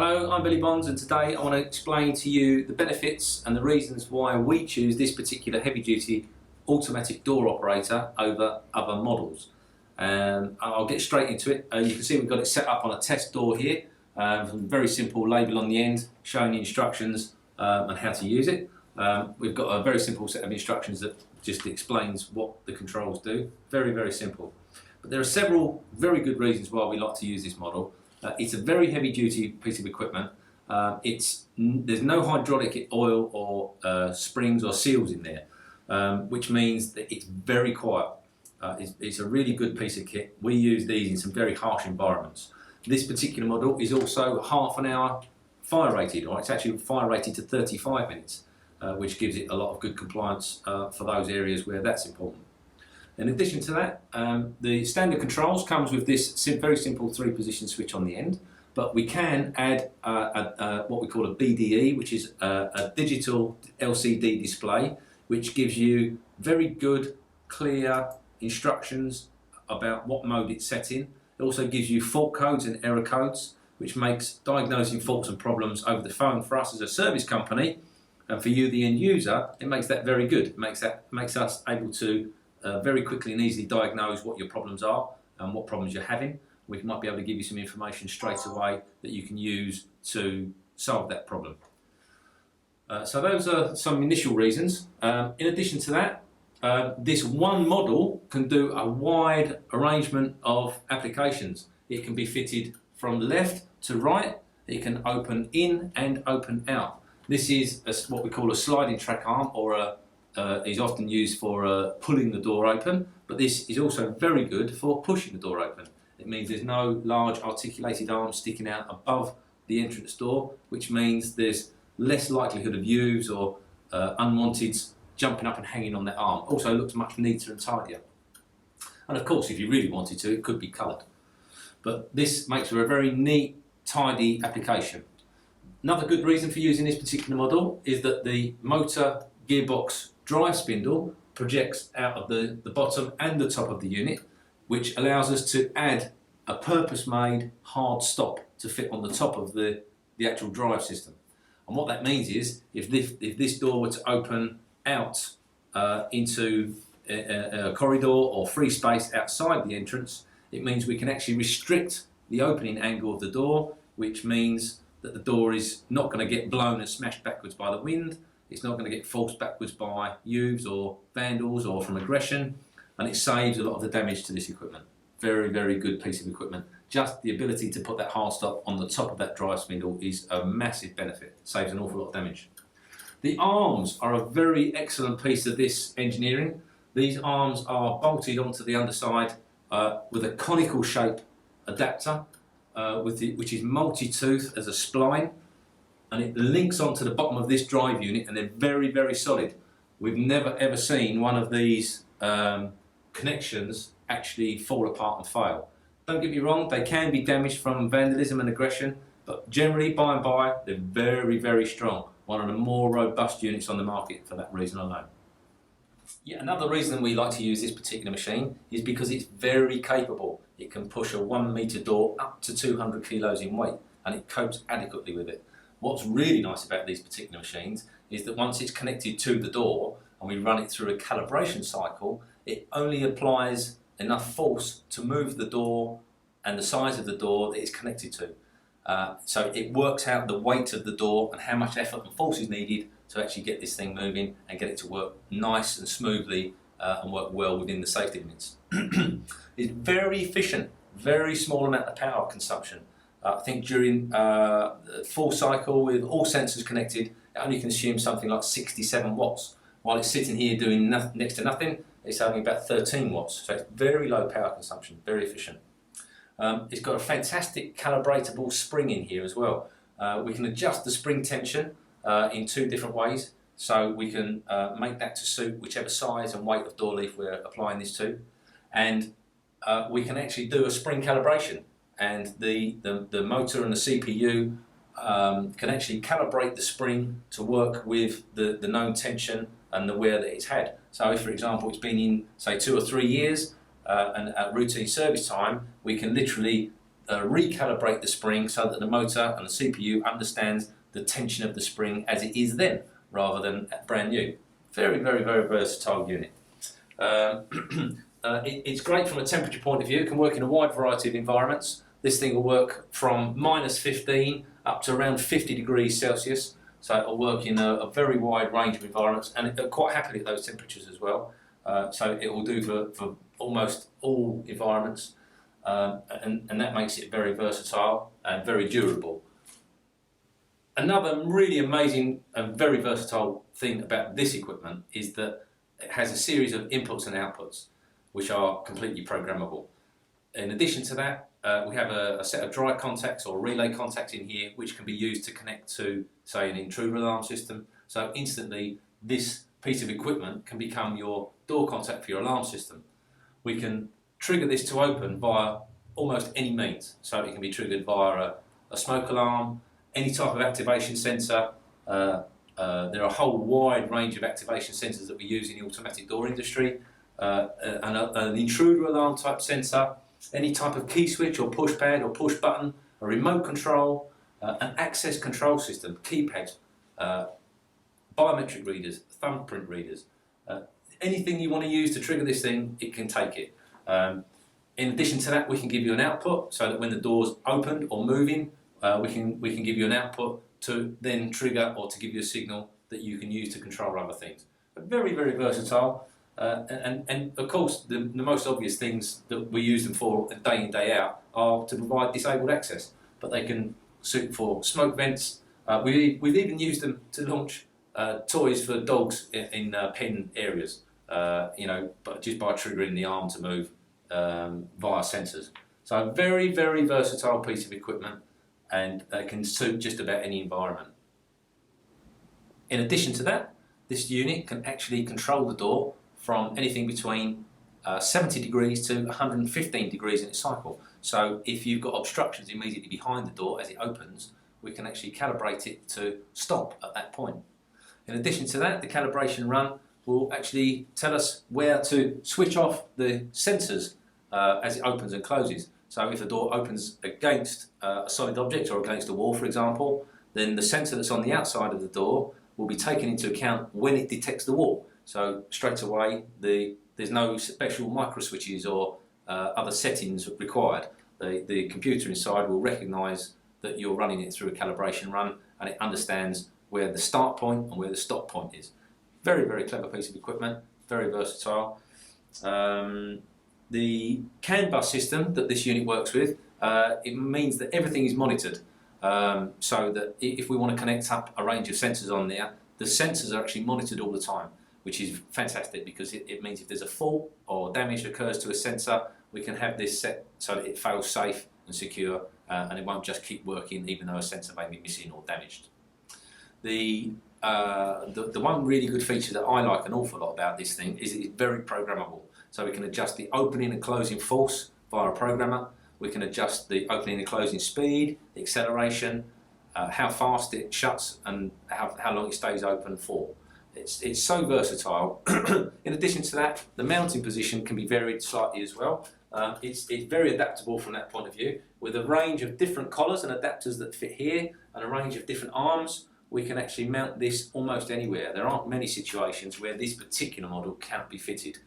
Hello, I'm Billy Bonds, and today I want to explain to you the benefits and the reasons why we choose this particular heavy-duty automatic door operator over other models. I'll get straight into it. You can see we've got it set up on a test door here, very simple label on the end showing the instructions and how to use it. We've got a very simple set of instructions that just explains what the controls do. Very, very simple. But there are several very good reasons why we like to use this model. It's a very heavy-duty piece of equipment. There's no hydraulic oil or springs or seals in there, which means that it's very quiet. It's a really good piece of kit. We use these in some very harsh environments. This particular model is also half an hour fire rated, or it's actually fire rated to 35 minutes, which gives it a lot of good compliance for those areas where that's important. In addition to that, the standard controls comes with this very simple 3-position switch on the end, but we can add what we call a BDE, which is a digital LCD display, which gives you very good, clear instructions about what mode it's set in. It also gives you fault codes and error codes, which makes diagnosing faults and problems over the phone for us as a service company, and for you, the end user, it makes that very good. It makes us able to very quickly and easily diagnose what your problems are and what problems you're having. We might be able to give you some information straight away that you can use to solve that problem. So those are some initial reasons. In addition to that, this one model can do a wide arrangement of applications. It can be fitted from left to right. It can open in and open out. This is what we call a sliding track arm, or is often used for pulling the door open, but this is also very good for pushing the door open. It means there's no large articulated arm sticking out above the entrance door, which means there's less likelihood of use or unwanted jumping up and hanging on that arm. Also looks much neater and tidier. And of course, if you really wanted to, it could be coloured. But this makes for a very neat, tidy application. Another good reason for using this particular model is that the motor gearbox drive spindle projects out of the bottom and the top of the unit, which allows us to add a purpose-made hard stop to fit on the top of the actual drive system. And what that means is, if this door were to open out into a corridor or free space outside the entrance, it means we can actually restrict the opening angle of the door, which means that the door is not going to get blown and smashed backwards by the wind. It's not going to get forced backwards by youths or vandals or from aggression, and it saves a lot of the damage to this equipment. Very, very good piece of equipment. Just the ability to put that hard stop on the top of that drive spindle is a massive benefit. Saves an awful lot of damage. The arms are a very excellent piece of this engineering. These arms are bolted onto the underside with a conical shape adapter, which is multi-tooth as a spline, and it links onto the bottom of this drive unit, and they're very, very solid. We've never ever seen one of these connections actually fall apart and fail. Don't get me wrong, they can be damaged from vandalism and aggression, but generally, by and by, they're very, very strong. One of the more robust units on the market for that reason alone. Yet another reason we like to use this particular machine is because it's very capable. It can push a 1 metre door up to 200 kilos in weight, and it copes adequately with it. What's really nice about these particular machines is that once it's connected to the door and we run it through a calibration cycle, it only applies enough force to move the door and the size of the door that it's connected to. So it works out the weight of the door and how much effort and force is needed to actually get this thing moving and get it to work nice and smoothly and work well within the safety limits. It's very efficient, very small amount of power consumption. I think during full cycle with all sensors connected, it only consumes something like 67 watts. While it's sitting here doing next to nothing, it's only about 13 watts. So it's very low power consumption, very efficient. It's got a fantastic calibratable spring in here as well. We can adjust the spring tension in 2 different ways. So we can make that to suit whichever size and weight of door leaf we're applying this to. And we can actually do a spring calibration. And the motor and the CPU can actually calibrate the spring to work with the known tension and the wear that it's had. So if, for example, it's been in, say, 2 or 3 years and at routine service time, we can literally recalibrate the spring so that the motor and the CPU understands the tension of the spring as it is then, rather than brand new. Very, very, very versatile unit. It's great from a temperature point of view. It can work in a wide variety of environments. This thing will work from -15 up to around 50 degrees Celsius. So it'll work in a very wide range of environments, and it'll quite happily at those temperatures as well. So it will do for almost all environments, and that makes it very versatile and very durable. Another really amazing and very versatile thing about this equipment is that it has a series of inputs and outputs which are completely programmable. In addition to that, we have a set of dry contacts or relay contacts in here which can be used to connect to, say, an intruder alarm system. So instantly this piece of equipment can become your door contact for your alarm system. We can trigger this to open via almost any means. So it can be triggered via a smoke alarm, any type of activation sensor. There are a whole wide range of activation sensors that we use in the automatic door industry. An intruder alarm type sensor, any type of key switch or push pad or push button, a remote control, an access control system, keypads, biometric readers, thumbprint readers. Anything you want to use to trigger this thing, it can take it. In addition to that, we can give you an output so that when the door's opened or moving, we can give you an output to then trigger or to give you a signal that you can use to control other things. But very, very versatile. And of course, the most obvious things that we use them for day in, day out are to provide disabled access. But they can suit for smoke vents. We've even used them to launch toys for dogs in pen areas, but just by triggering the arm to move via sensors. So a very, very versatile piece of equipment, and can suit just about any environment. In addition to that, this unit can actually control the door from anything between 70 degrees to 115 degrees in its cycle. So if you've got obstructions immediately behind the door as it opens, we can actually calibrate it to stop at that point. In addition to that, the calibration run will actually tell us where to switch off the sensors as it opens and closes. So if the door opens against a solid object or against a wall, for example, then the sensor that's on the outside of the door will be taken into account when it detects the wall. So straight away, there's no special micro switches or other settings required. The computer inside will recognise that you're running it through a calibration run, and it understands where the start point and where the stop point is. Very, very clever piece of equipment, very versatile. The CAN bus system that this unit works with, it means that everything is monitored. So that if we want to connect up a range of sensors on there, the sensors are actually monitored all the time, which is fantastic because it means if there's a fault or damage occurs to a sensor, we can have this set so that it fails safe and secure, and it won't just keep working even though a sensor may be missing or damaged. The one really good feature that I like an awful lot about this thing is it's very programmable. So we can adjust the opening and closing force via a programmer. We can adjust the opening and closing speed, the acceleration, how fast it shuts, and how long it stays open for. It's so versatile. In addition to that, the mounting position can be varied slightly as well. It's very adaptable from that point of view. With a range of different collars and adapters that fit here, and a range of different arms, we can actually mount this almost anywhere. There aren't many situations where this particular model can't be fitted.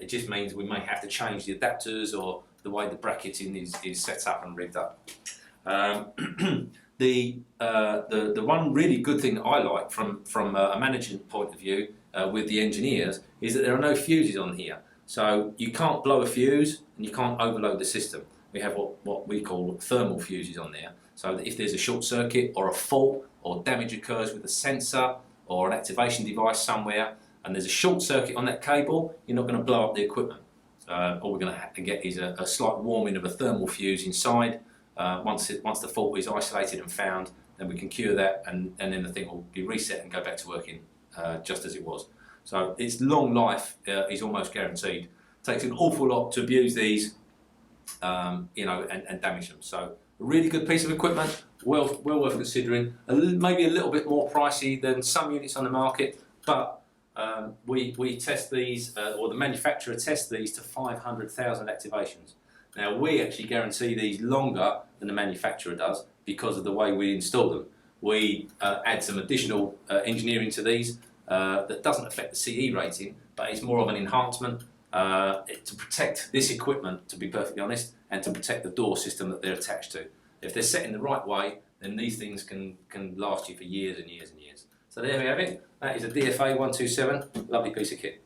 It just means we may have to change the adapters or the way the bracketing is set up and rigged up. The one really good thing that I like from a management point of view with the engineers is that there are no fuses on here. So you can't blow a fuse and you can't overload the system. We have what we call thermal fuses on there. So that if there's a short circuit or a fault or damage occurs with a sensor or an activation device somewhere, and there's a short circuit on that cable, you're not going to blow up the equipment. All we're going to have to get is a slight warming of a thermal fuse inside. Once the fault is isolated and found, then we can cure that, and then the thing will be reset and go back to working just as it was. So its long life is almost guaranteed. It takes an awful lot to abuse these, and damage them. So a really good piece of equipment, well worth considering. Maybe a little bit more pricey than some units on the market, but we test these, or the manufacturer tests these to 500,000 activations. Now we actually guarantee these longer than the manufacturer does because of the way we install them. We add some additional engineering to these that doesn't affect the CE rating, but it's more of an enhancement to protect this equipment, to be perfectly honest, and to protect the door system that they're attached to. If they're set in the right way, then these things can last you for years and years and years. So there we have it. That is a DFA 127, lovely piece of kit.